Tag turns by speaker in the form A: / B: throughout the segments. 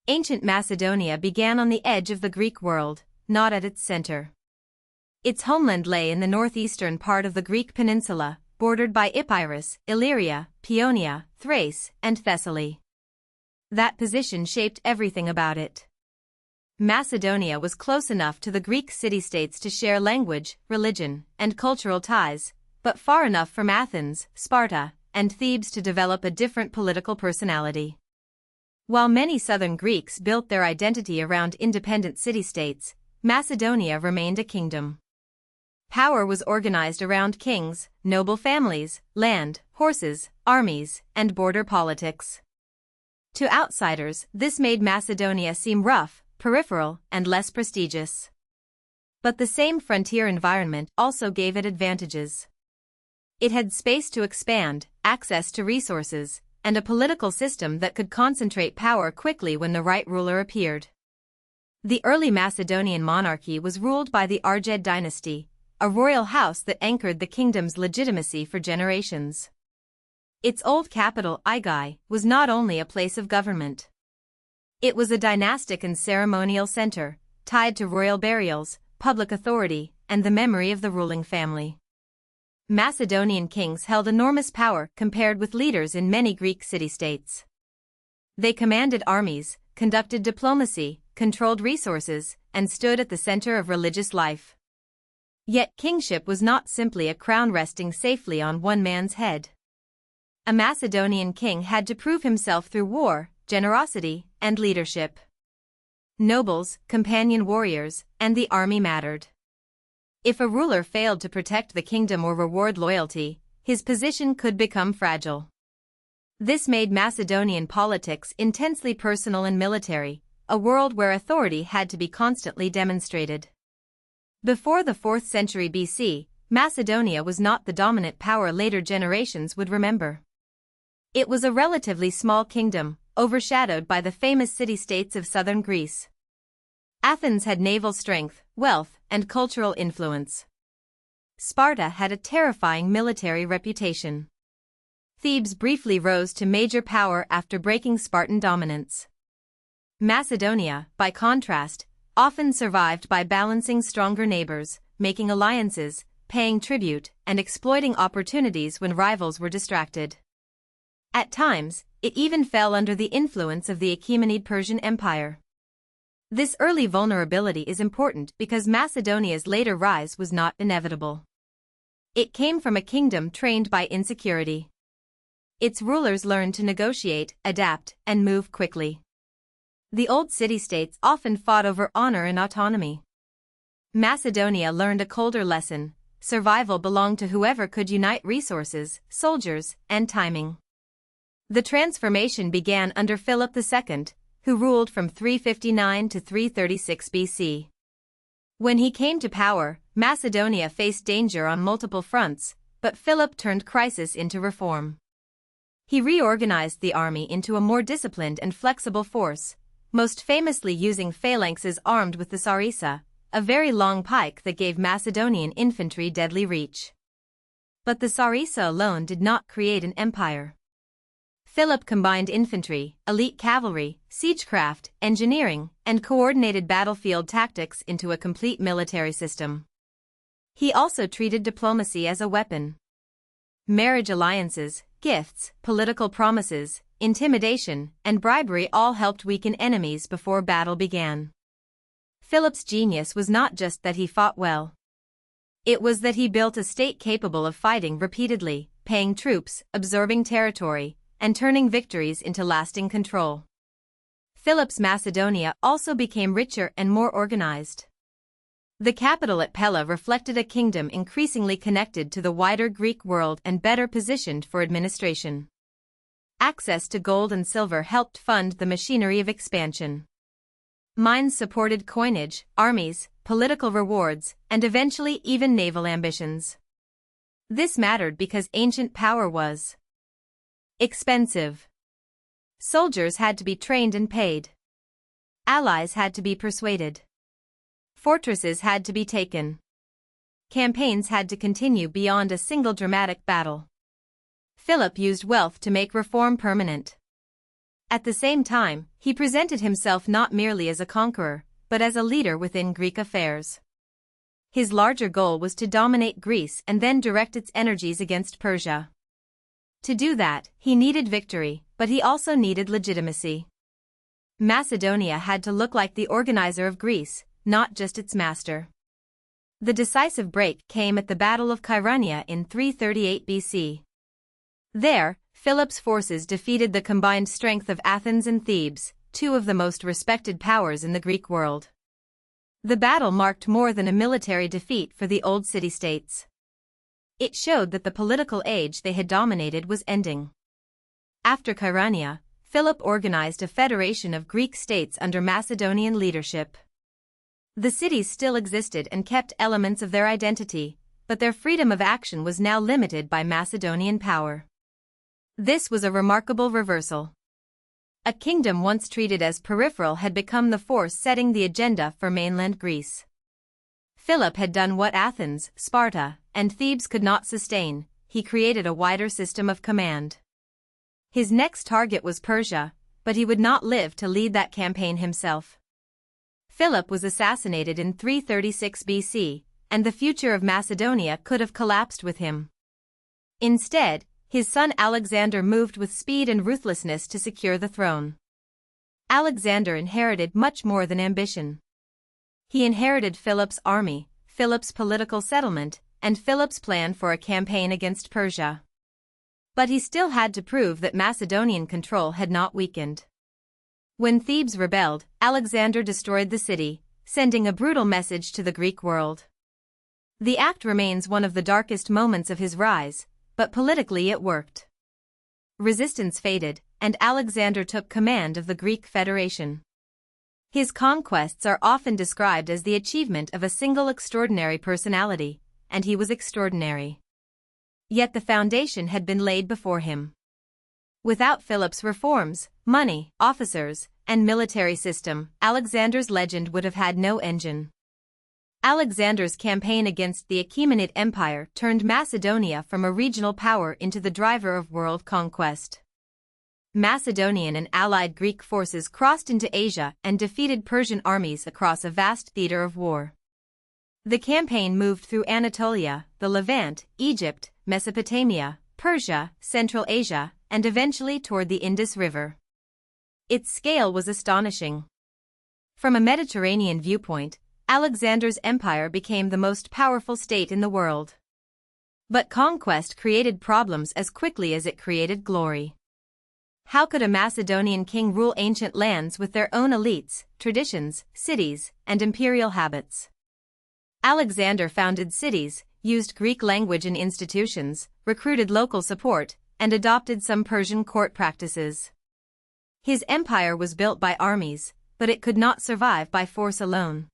A: ancient Macedonia began on the edge of the Greek world, not at its center. Its homeland lay in the northeastern part of the Greek peninsula, bordered by Epirus, Illyria, Paeonia, Thrace, and Thessaly. That position shaped everything about it. Macedonia was close enough to the Greek city-states to share language, religion, and cultural ties, but far enough from Athens, Sparta, and Thebes to develop a different political personality. While many southern Greeks built their identity around independent city-states, Macedonia remained a kingdom. Power was organized around kings, noble families, land, horses, armies, and border politics. To outsiders, this made Macedonia seem rough, peripheral, and less prestigious. But the same frontier environment also gave it advantages. It had space to expand, access to resources, and a political system that could concentrate power quickly when the right ruler appeared. The early Macedonian monarchy was ruled by the Argead dynasty, a royal house that anchored the kingdom's legitimacy for generations. Its old capital, Aigai, was not only a place of government. It was a dynastic and ceremonial center, tied to royal burials, public authority, and the memory of the ruling family. Macedonian kings held enormous power compared with leaders in many Greek city-states. They commanded armies, conducted diplomacy, controlled resources, and stood at the center of religious life. Yet kingship was not simply a crown resting safely on one man's head. A Macedonian king had to prove himself through war, generosity, and leadership. Nobles, companion warriors, and the army mattered. If a ruler failed to protect the kingdom or reward loyalty, his position could become fragile. This made Macedonian politics intensely personal and military, a world where authority had to be constantly demonstrated. Before the 4th century BC, Macedonia was not the dominant power later generations would remember. It was a relatively small kingdom, overshadowed by the famous city-states of southern Greece. Athens had naval strength, wealth, and cultural influence. Sparta had a terrifying military reputation. Thebes briefly rose to major power after breaking Spartan dominance. Macedonia, by contrast, often survived by balancing stronger neighbors, making alliances, paying tribute, and exploiting opportunities when rivals were distracted. At times, it even fell under the influence of the Achaemenid Persian Empire. This early vulnerability is important because Macedonia's later rise was not inevitable. It came from a kingdom trained by insecurity. Its rulers learned to negotiate, adapt, and move quickly. The old city-states often fought over honor and autonomy. Macedonia learned a colder lesson: survival belonged to whoever could unite resources, soldiers, and timing. The transformation began under Philip II, who ruled from 359 to 336 BC. When he came to power, Macedonia faced danger on multiple fronts, but Philip turned crisis into reform. He reorganized the army into a more disciplined and flexible force, most famously using phalanxes armed with the sarissa, a very long pike that gave Macedonian infantry deadly reach. But the sarissa alone did not create an empire. Philip combined infantry, elite cavalry, siegecraft, engineering, and coordinated battlefield tactics into a complete military system. He also treated diplomacy as a weapon. Marriage alliances, gifts, political promises, intimidation, and bribery all helped weaken enemies before battle began. Philip's genius was not just that he fought well. It was that he built a state capable of fighting repeatedly, paying troops, absorbing territory, and turning victories into lasting control. Philip's Macedonia also became richer and more organized. The capital at Pella reflected a kingdom increasingly connected to the wider Greek world and better positioned for administration. Access to gold and silver helped fund the machinery of expansion. Mines supported coinage, armies, political rewards, and eventually even naval ambitions. This mattered because ancient power was expensive. Soldiers had to be trained and paid. Allies had to be persuaded. Fortresses had to be taken. Campaigns had to continue beyond a single dramatic battle. Philip used wealth to make reform permanent. At the same time, he presented himself not merely as a conqueror, but as a leader within Greek affairs. His larger goal was to dominate Greece and then direct its energies against Persia. To do that, he needed victory, but he also needed legitimacy. Macedonia had to look like the organizer of Greece, not just its master. The decisive break came at the Battle of Chaeronea in 338 BC. There, Philip's forces defeated the combined strength of Athens and Thebes, two of the most respected powers in the Greek world. The battle marked more than a military defeat for the old city-states. It showed that the political age they had dominated was ending. After Chaeronea, Philip organized a federation of Greek states under Macedonian leadership. The cities still existed and kept elements of their identity, but their freedom of action was now limited by Macedonian power. This was a remarkable reversal. A kingdom once treated as peripheral had become the force setting the agenda for mainland Greece. Philip had done what Athens, Sparta, and Thebes could not sustain. He created a wider system of command. His next target was Persia, but he would not live to lead that campaign himself. Philip was assassinated in 336 BC, and the future of Macedonia could have collapsed with him. Instead, his son Alexander moved with speed and ruthlessness to secure the throne. Alexander inherited much more than ambition. He inherited Philip's army, Philip's political settlement, and Philip's plan for a campaign against Persia. But he still had to prove that Macedonian control had not weakened. When Thebes rebelled, Alexander destroyed the city, sending a brutal message to the Greek world. The act remains one of the darkest moments of his rise, but politically it worked. Resistance faded, and Alexander took command of the Greek Federation. His conquests are often described as the achievement of a single extraordinary personality, and he was extraordinary. Yet the foundation had been laid before him. Without Philip's reforms, money, officers, and military system, Alexander's legend would have had no engine. Alexander's campaign against the Achaemenid Empire turned Macedonia from a regional power into the driver of world conquest. Macedonian and allied Greek forces crossed into Asia and defeated Persian armies across a vast theater of war. The campaign moved through Anatolia, the Levant, Egypt, Mesopotamia, Persia, Central Asia, and eventually toward the Indus River. Its scale was astonishing. From a Mediterranean viewpoint, Alexander's empire became the most powerful state in the world. But conquest created problems as quickly as it created glory. How could a Macedonian king rule ancient lands with their own elites, traditions, cities, and imperial habits? Alexander founded cities, used Greek language and institutions, recruited local support, and adopted some Persian court practices. His empire was built by armies, but it could not survive by force alone.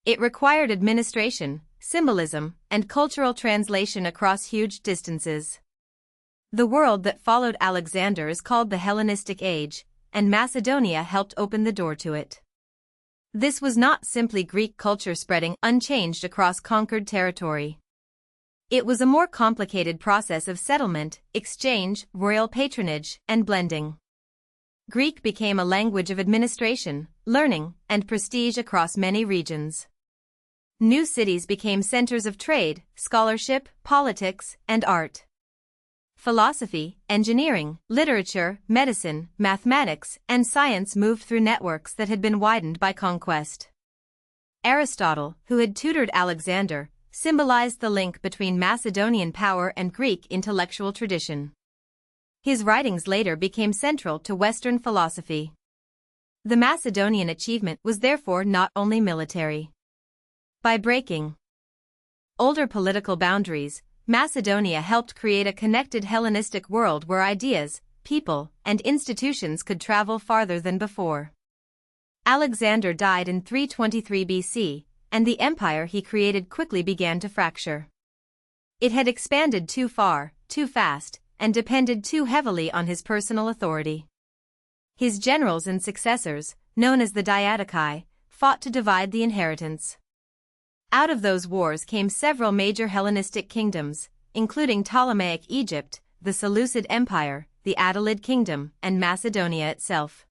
A: It required administration, symbolism, and cultural translation across huge distances. The world that followed Alexander is called the Hellenistic Age, and Macedonia helped open the door to it. This was not simply Greek culture spreading unchanged across conquered territory. It was a more complicated process of settlement, exchange, royal patronage, and blending. Greek became a language of administration, learning, and prestige across many regions. New cities became centers of trade, scholarship, politics, and art. Philosophy, engineering, literature, medicine, mathematics, and science moved through networks that had been widened by conquest. Aristotle, who had tutored Alexander, symbolized the link between Macedonian power and Greek intellectual tradition. His writings later became central to Western philosophy. The Macedonian achievement was therefore not only military. By breaking older political boundaries, Macedonia helped create a connected Hellenistic world where ideas, people, and institutions could travel farther than before. Alexander died in 323 BC, and the empire he created quickly began to fracture. It had expanded too far, too fast, and depended too heavily on his personal authority. His generals and successors, known as the Diadochi, fought to divide the inheritance. Out of those wars came several major Hellenistic kingdoms, including Ptolemaic Egypt, the Seleucid Empire, the Attalid Kingdom, and Macedonia itself.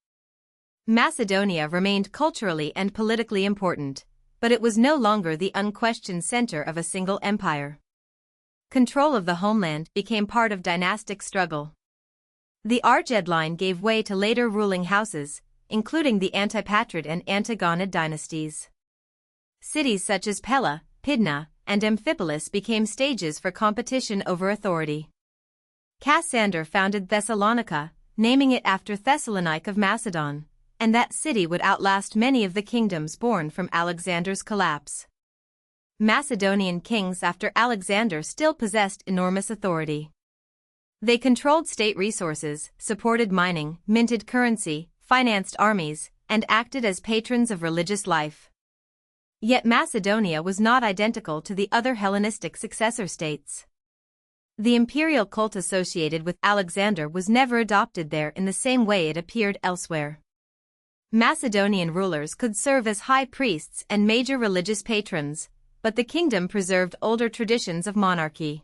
A: Macedonia remained culturally and politically important, but it was no longer the unquestioned center of a single empire. Control of the homeland became part of dynastic struggle. The Argead line gave way to later ruling houses, including the Antipatrid and Antigonid dynasties. Cities such as Pella, Pydna, and Amphipolis became stages for competition over authority. Cassander founded Thessalonica, naming it after Thessalonike of Macedon, and that city would outlast many of the kingdoms born from Alexander's collapse. Macedonian kings after Alexander still possessed enormous authority. They controlled state resources, supported mining, minted currency, financed armies, and acted as patrons of religious life. Yet Macedonia was not identical to the other Hellenistic successor states. The imperial cult associated with Alexander was never adopted there in the same way it appeared elsewhere. Macedonian rulers could serve as high priests and major religious patrons, but the kingdom preserved older traditions of monarchy.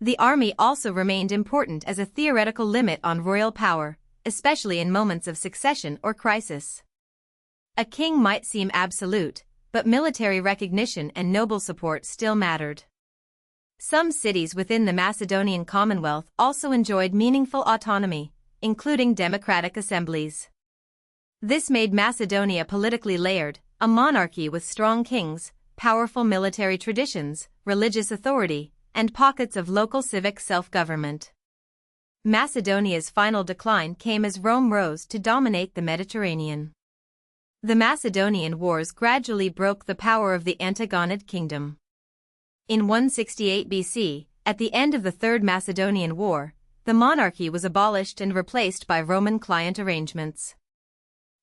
A: The army also remained important as a theoretical limit on royal power, especially in moments of succession or crisis. A king might seem absolute, but military recognition and noble support still mattered. Some cities within the Macedonian Commonwealth also enjoyed meaningful autonomy, including democratic assemblies. This made Macedonia politically layered, a monarchy with strong kings, powerful military traditions, religious authority, and pockets of local civic self-government. Macedonia's final decline came as Rome rose to dominate the Mediterranean. The Macedonian Wars gradually broke the power of the Antigonid Kingdom. In 168 BC, at the end of the Third Macedonian War, the monarchy was abolished and replaced by Roman client arrangements.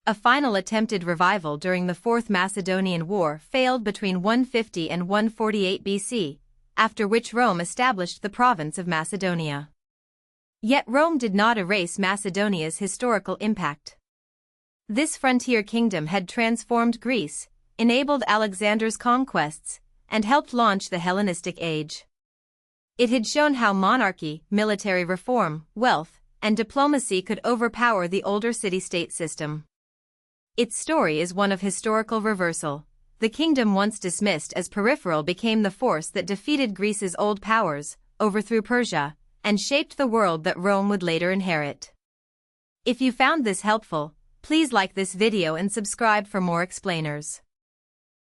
A: A final attempted revival during the Fourth Macedonian War failed between 150 and 148 BC, after which Rome established the province of Macedonia. Yet Rome did not erase Macedonia's historical impact. This frontier kingdom had transformed Greece, enabled Alexander's conquests, and helped launch the Hellenistic age. It had shown how monarchy, military reform, wealth, and diplomacy could overpower the older city-state system. Its story is one of historical reversal. The kingdom once dismissed as peripheral became the force that defeated Greece's old powers, overthrew Persia, and shaped the world that Rome would later inherit. If you found this helpful, please like this video and subscribe for more explainers.